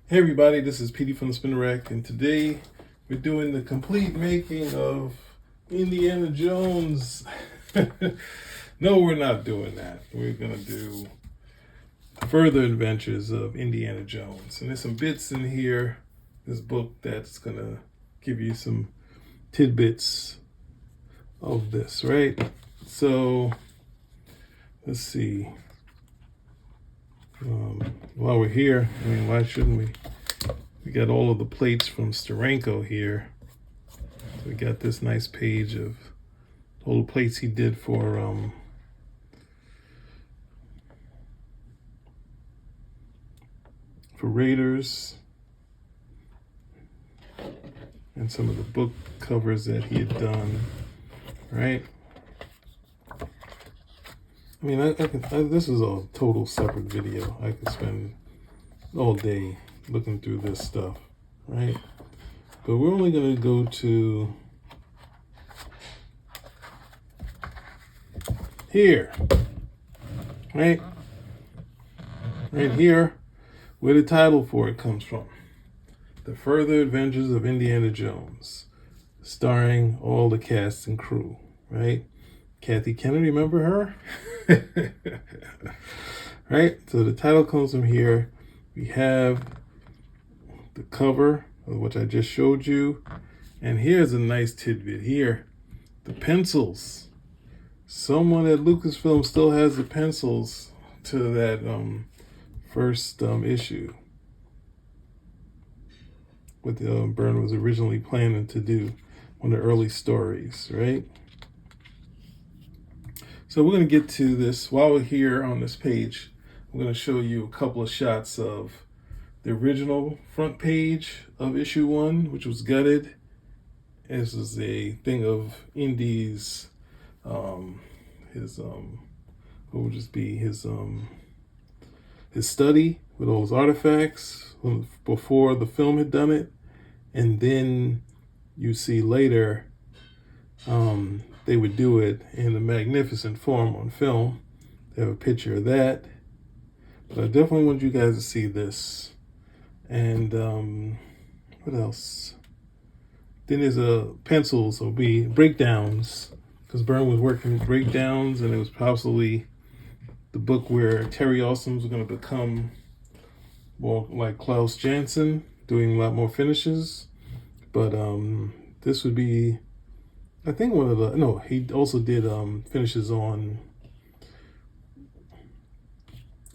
Hey everybody, this is Petey from the Spinner Rack, and today we're doing the complete making of Indiana Jones. No, we're not doing that. We're gonna do further adventures of Indiana Jones. And there's some bits in here, this book, that's gonna give you some tidbits of this, right? So, let's see. While we're here, I mean, why shouldn't we? We got all of the plates from Steranko here. So we got this nice page of all the plates he did for Raiders, and some of the book covers that he had done, right? I mean, this is a total separate video. I could spend all day looking through this stuff, right? But we're only going to go to here, right? Right here, where the title for it comes from. The Further Adventures of Indiana Jones, starring all the cast and crew, right? Kathy Kennedy, remember her? Right? So the title comes from here. We have the cover, which I just showed you. And here's a nice tidbit here. The pencils. Someone at Lucasfilm still has the pencils to that first issue. What Byrne was originally planning to do, one of the early stories, right? So we're going to get to this. While we're here on this page, I'm going to show you a couple of shots of the original front page of issue 1, which was gutted. This is a thing of Indy's, his what would this be, his study with all his artifacts before the film had done it. And then you see later they would do it in a magnificent form on film. They have a picture of that. But I definitely want you guys to see this. And what else? Then there's pencils, will be breakdowns, because Byrne was working with breakdowns, and it was possibly the book where Terry Awesome was going to become more like Klaus Janson, doing a lot more finishes. But this would be, I think, one of the, no, he also did finishes on,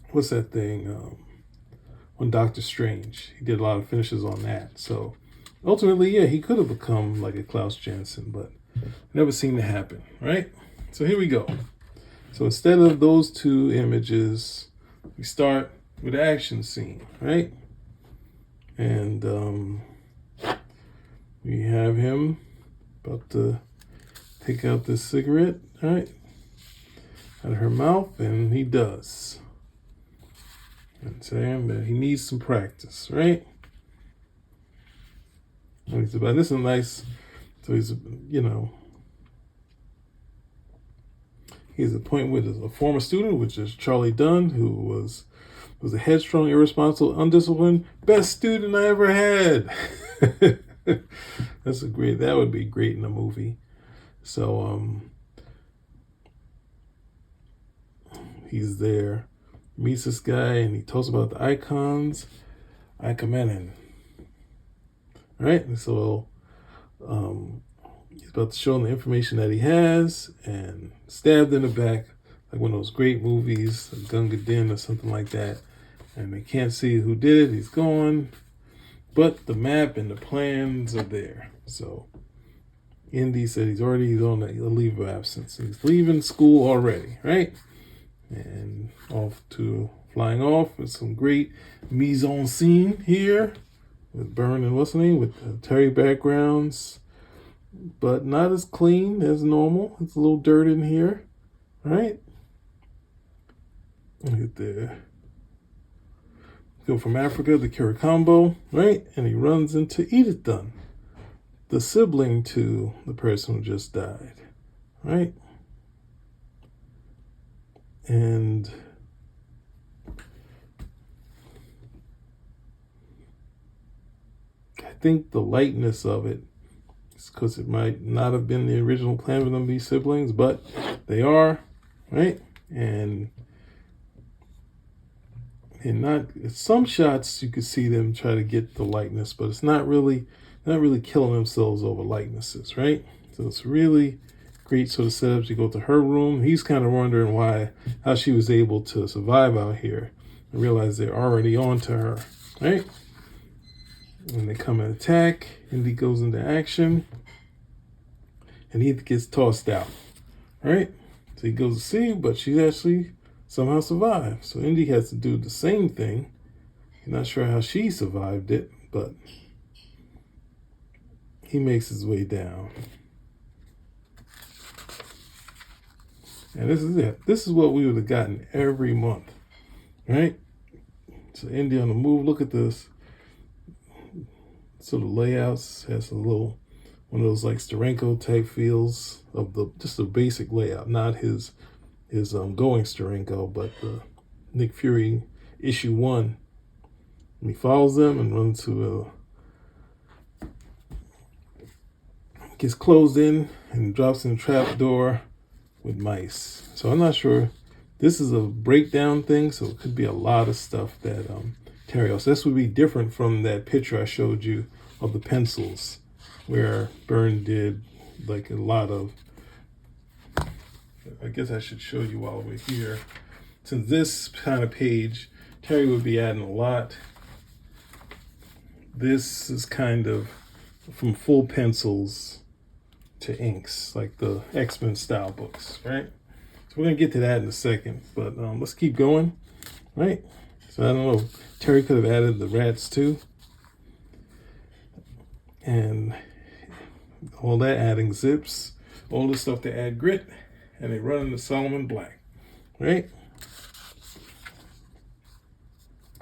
what's that thing, on Doctor Strange. He did a lot of finishes on that. So ultimately, yeah, he could have become like a Klaus Janson, but never seemed to happen, right? So here we go. So instead of those two images, we start with the action scene, right? And we have him about to take out this cigarette, right, out of her mouth, and he does. And saying that he needs some practice, right? And he's about, this is nice. So he's, he's a point with a former student, which is Charlie Dunn, who was a headstrong, irresponsible, undisciplined, best student I ever had. That would be great in a movie. So he's there, meets this guy, and he talks about the icons, Icomenen. Right? And so he's about to show him the information that he has, and stabbed in the back, like one of those great movies, Gunga Din or something like that. And they can't see who did it. He's gone. But the map and the plans are there. So Indy said he's on a leave of absence. He's leaving school already, right? And flying off with some great mise en scene here with Byrne and listening with Terry backgrounds, but not as clean as normal. It's a little dirt in here, right? Look at there. Go from Africa to Kiricombo, right? And he runs into Edith Dunn, the sibling to the person who just died, right? And think the lightness of it is because it might not have been the original plan for them to be siblings, but they are, right? And not some shots you could see them try to get the likeness, but it's not really killing themselves over likenesses, right? So it's really great sort of setup. You go to her room. He's kind of wondering how she was able to survive out here, and realize they're already on to her, right? And they come and attack. Indy goes into action, and he gets tossed out, right? So he goes to see, but she actually somehow survived. So Indy has to do the same thing. You're not sure how she survived it, but he makes his way down. And this is it. This is what we would have gotten every month, right? So Indy on the move. Look at this. So the layouts has a little, one of those like Steranko type feels of just the basic layout, not his going Steranko, but the Nick Fury issue 1. And he follows them and runs to gets closed in and drops in a trap door with mice. So I'm not sure. This is a breakdown thing, so it could be a lot of stuff that Terry else. This would be different from that picture I showed you of the pencils, where Byrne did like a lot of. I guess I should show you while we're here. Since this kind of page, Terry would be adding a lot. This is kind of from full pencils to inks, like the X-Men style books, right? So we're gonna get to that in a second, but let's keep going, right? So I don't know, Terry could have added the rats too. And all that adding zips, all the stuff to add grit, and they run into Solomon Black, right?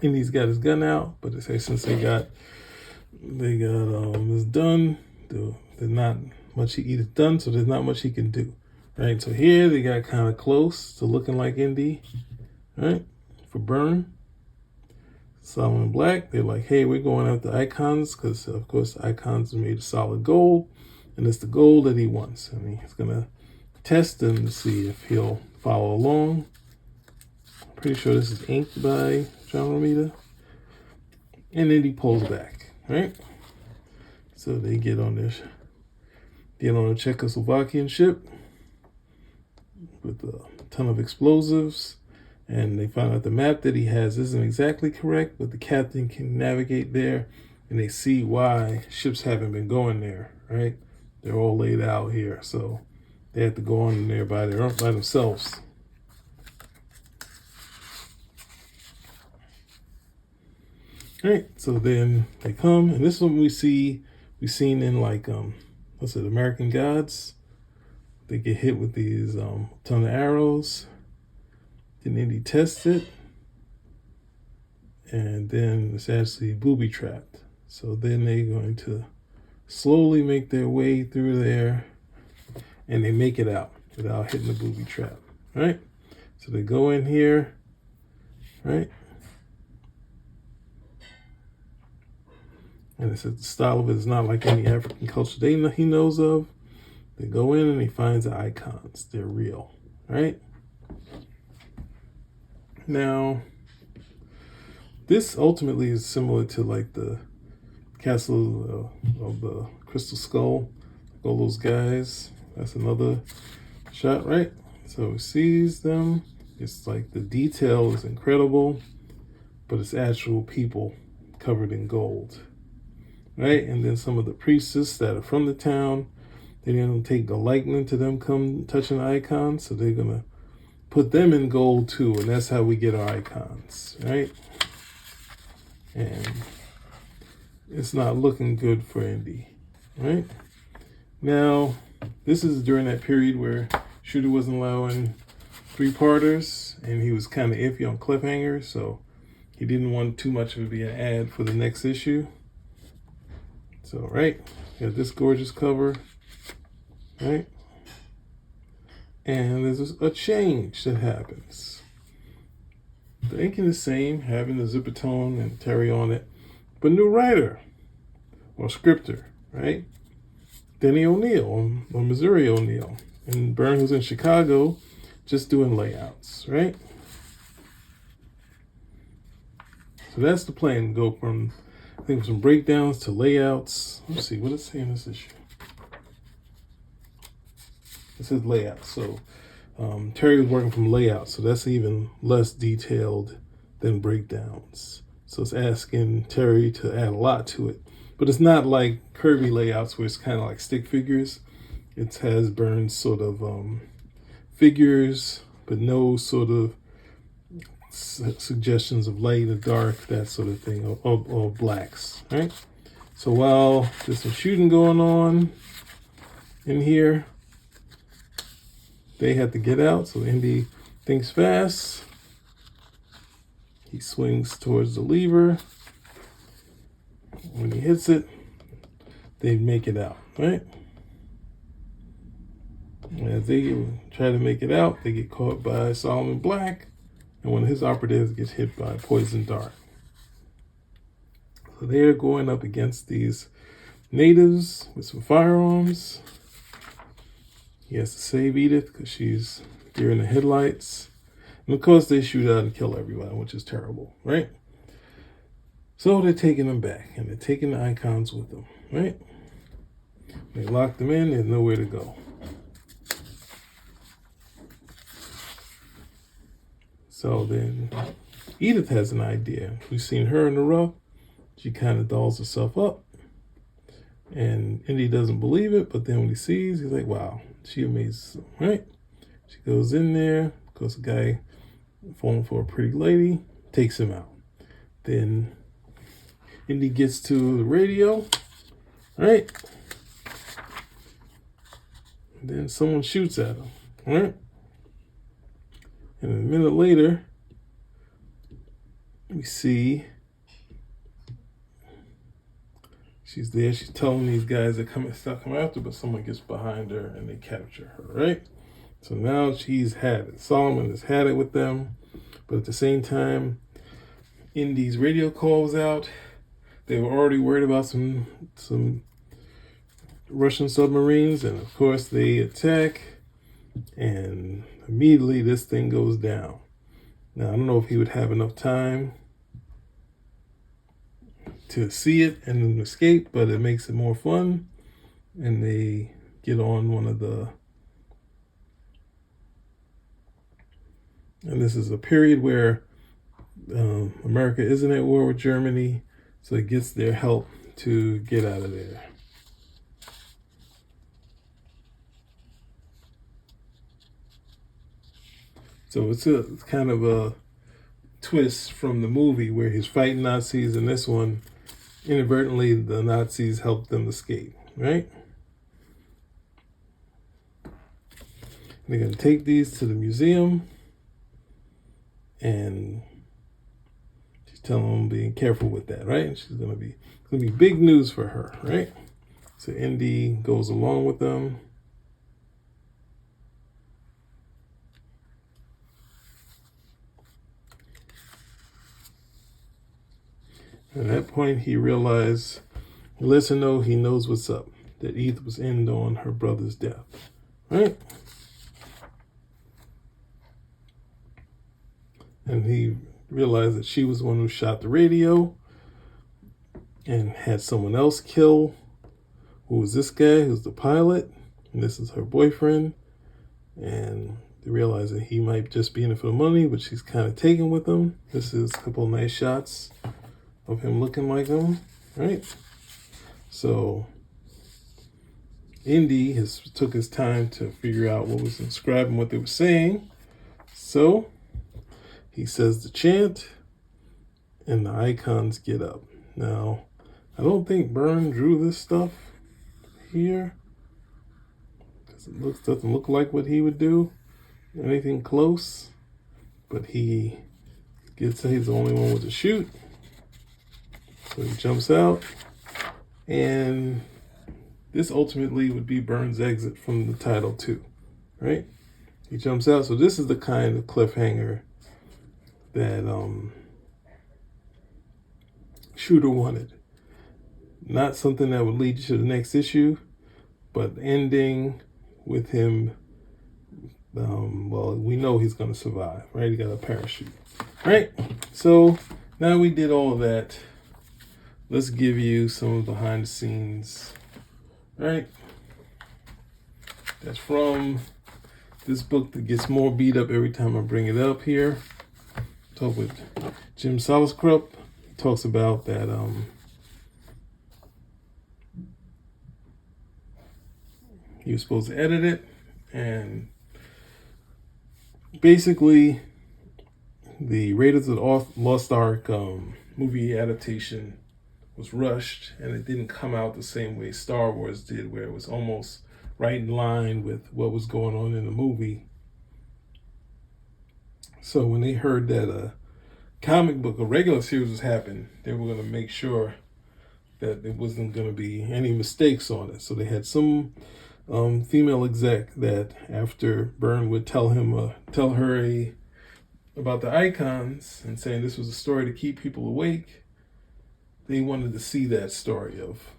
And he's got his gun out, but they say since they got this done, there's not much he's done, so there's not much he can do, right? So here they got kind of close to looking like Indy, right? For Byrne, Solomon Black, they're like, hey, we're going after icons because of course the icons are made of solid gold, and it's the gold that he wants, and he's gonna test him to see if he'll follow along. I'm pretty sure this is inked by John Romita. And then he pulls back, right? So they get on a Czechoslovakian ship with a ton of explosives, and they find out the map that he has isn't exactly correct, but the captain can navigate there, and they see why ships haven't been going there, right? They're all laid out here, so they have to go on there by themselves. All right, so then they come, and this one we've seen in like American Gods. They get hit with these ton of arrows. Then Indy tests it, and then it's actually booby trapped. So then they're going to slowly make their way through there, and they make it out without hitting the booby trap, right? So they go in here, right? And it says the style of it is not like any African culture he knows of. They go in and he finds the icons. They're real, right? Now, this ultimately is similar to like the Castle of the Crystal Skull, all those guys. That's another shot, right? So he sees them. It's like the detail is incredible, but it's actual people covered in gold, right? And then some of the priestesses that are from the town, they're going to take a liking to them come touching the icons, so they're going to put them in gold too, and that's how we get our icons, right? And it's not looking good for Indy, right? Now, this is during that period where Shooter wasn't allowing 3-parters, and he was kind of iffy on cliffhangers, so he didn't want too much of it to be an ad for the next issue. So, right, got this gorgeous cover, right? And there's a change that happens. The inking is the same, having the zipper tone and Terry on it, but new writer. or scripter, right? Denny O'Neil or Missouri O'Neil. And Byrne was in Chicago just doing layouts, right? So that's the plan. Go from, I think, some breakdowns to layouts. Let's see, what does it say in this issue? It says layouts. So Terry was working from layouts, so that's even less detailed than breakdowns. So it's asking Terry to add a lot to it. But it's not like curvy layouts where it's kind of like stick figures. It has Byrne's sort of figures, but no sort of suggestions of light and dark, that sort of thing, or blacks, right? So while there's some shooting going on in here, they have to get out. So Indy thinks fast. He swings towards the lever. When he hits it, they make it out, right? As they try to make it out, they get caught by Solomon Black, and one of his operatives gets hit by a poison dart. So they're going up against these natives with some firearms. He has to save Edith because she's deer in the headlights. And of course, they shoot out and kill everyone, which is terrible, right? So they're taking them back, and they're taking the icons with them, right? They lock them in, there's nowhere to go. So then Edith has an idea. We've seen her in the rough. She kind of dolls herself up. And Indy doesn't believe it, but then when he sees, he's like, wow, she amazes him, right? She goes in there, because the guy falling for a pretty lady, takes him out. Then Indy gets to the radio, right? And then someone shoots at him, right? And a minute later, we see she's there. She's telling these guys that come after, but someone gets behind her and they capture her, right? So now she's had it. Solomon has had it with them, but at the same time, Indy's radio call was out. They were already worried about some Russian submarines, and of course they attack, and immediately this thing goes down. Now, I don't know if he would have enough time to see it and then escape, but it makes it more fun. And they get on one of the, and this is a period where America isn't at war with Germany, so it gets their help to get out of there. So it's kind of a twist from the movie where he's fighting Nazis, and this one, inadvertently, the Nazis helped them escape, right? They're going to take these to the museum, and she's telling them being careful with that, right? And she's going to be big news for her, right? So Indy goes along with them. At that point, he realized, he lets her know he knows what's up, that Edith was in on her brother's death, right? And he realized that she was the one who shot the radio and had someone else kill. Who was this guy? Who's the pilot? And this is her boyfriend. And they realize that he might just be in it for the money, but she's kind of taken with him. This is a couple of nice shots of him looking like him, right? So Indy took his time to figure out what was inscribed and what they were saying. So he says the chant, and the icons get up. Now, I don't think Byrne drew this stuff here, because it doesn't look like what he would do, anything close. But he gets, he's the only one with the shoot. So he jumps out, and this ultimately would be Byrne's exit from the title too, right? He jumps out. So this is the kind of cliffhanger that Shooter wanted. not something that would lead you to the next issue, but ending with him. Well, we know he's going to survive, right? He got a parachute, right? So now we did all of that. Let's give you some behind the scenes, right? That's from this book that gets more beat up every time I bring it up here. Talk with Jim Salicrup. He talks about that he was supposed to edit it, and basically the Raiders of the Lost Ark movie adaptation was rushed, and it didn't come out the same way Star Wars did, where it was almost right in line with what was going on in the movie. So when they heard that a comic book, a regular series was happening, they were going to make sure that there wasn't going to be any mistakes on it. So they had some female exec that after Byrne would tell her about the icons and saying this was a story to keep people awake, they wanted to see that story of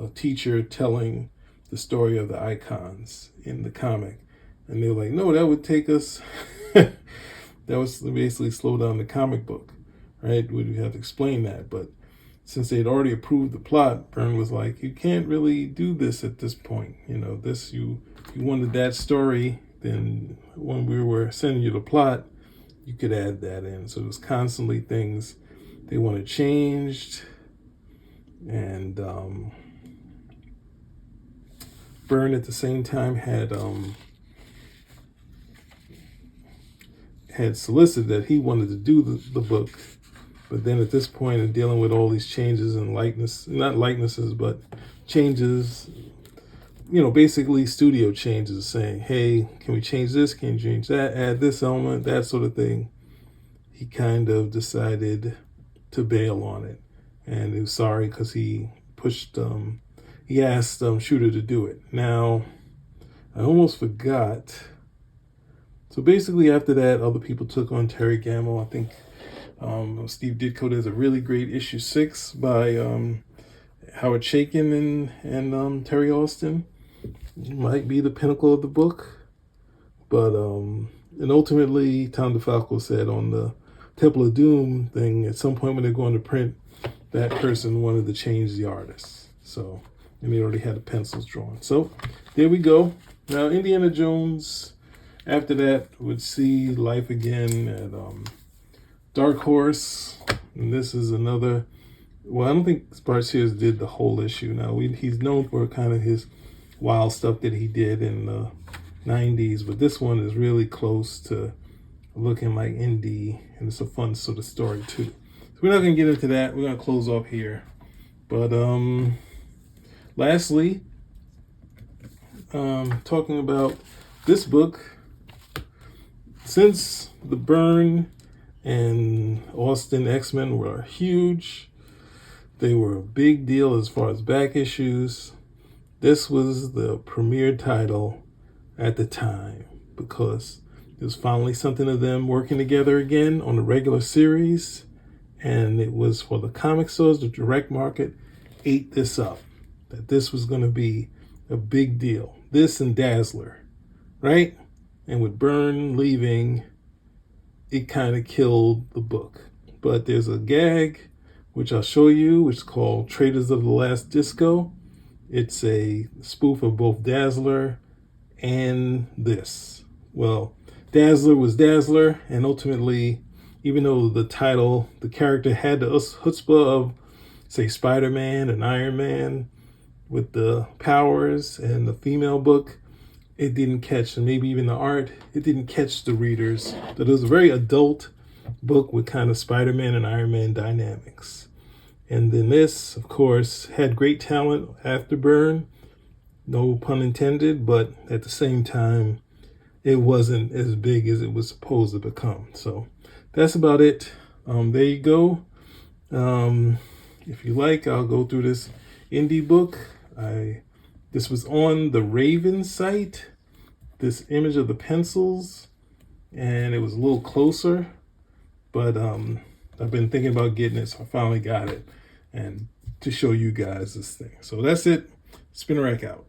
a teacher telling the story of the icons in the comic. And they were like, no, that would take us, that was basically slow down the comic book, right? We'd have to explain that. But since they'd already approved the plot, Byrne was like, you can't really do this at this point. This, you wanted that story, then when we were sending you the plot, you could add that in. So there's constantly things they wanted changed. And Byrne at the same time had solicited that he wanted to do the book, but then at this point in dealing with all these changes and not likenesses, but changes, basically studio changes, saying, hey, can we change this? Can you change that? Add this element, that sort of thing. He kind of decided to bail on it. And he was sorry because he asked Shooter to do it. Now, I almost forgot. So basically after that, other people took on Terry Gamble. I think Steve Ditko does a really great issue 6 by Howard Chaykin and Terry Austin. It might be the pinnacle of the book. But, and ultimately, Tom DeFalco said on the Temple of Doom thing, at some point when they're going to print, that person wanted to change the artist. So, and they already had the pencils drawn. So, there we go. Now, Indiana Jones, after that, would see life again at Dark Horse. And this is another, well, I don't think Bart Sears did the whole issue. Now, he's known for kind of his wild stuff that he did in the 90s, but this one is really close to looking like indie, and it's a fun sort of story too. So we're not going to get into that. We're going to close off here. But lastly, talking about this book, since the Byrne and Austin X-Men were huge, they were a big deal as far as back issues. This was the premier title at the time because it was finally something of them working together again on a regular series. And it was for the comic stores, the direct market ate this up. That this was going to be a big deal. This and Dazzler, right? And with Byrne leaving, it kind of killed the book. But there's a gag, which I'll show you, which is called Traders of the Last Disco. It's a spoof of both Dazzler and this. Well, Dazzler was Dazzler, and ultimately, even though the title, the character had the chutzpah of, say, Spider-Man and Iron Man with the powers and the female book, it didn't catch, and maybe even the art, it didn't catch the readers. That it was a very adult book with kind of Spider-Man and Iron Man dynamics. And then this, of course, had great talent after Byrne, no pun intended, but at the same time, it wasn't as big as it was supposed to become. So that's about it. There you go. If you like, I'll go through this indie book. This was on the Raven site, this image of the pencils, and it was a little closer, but I've been thinking about getting it, so I finally got it. And to show you guys this thing. So that's it. Spin rack out.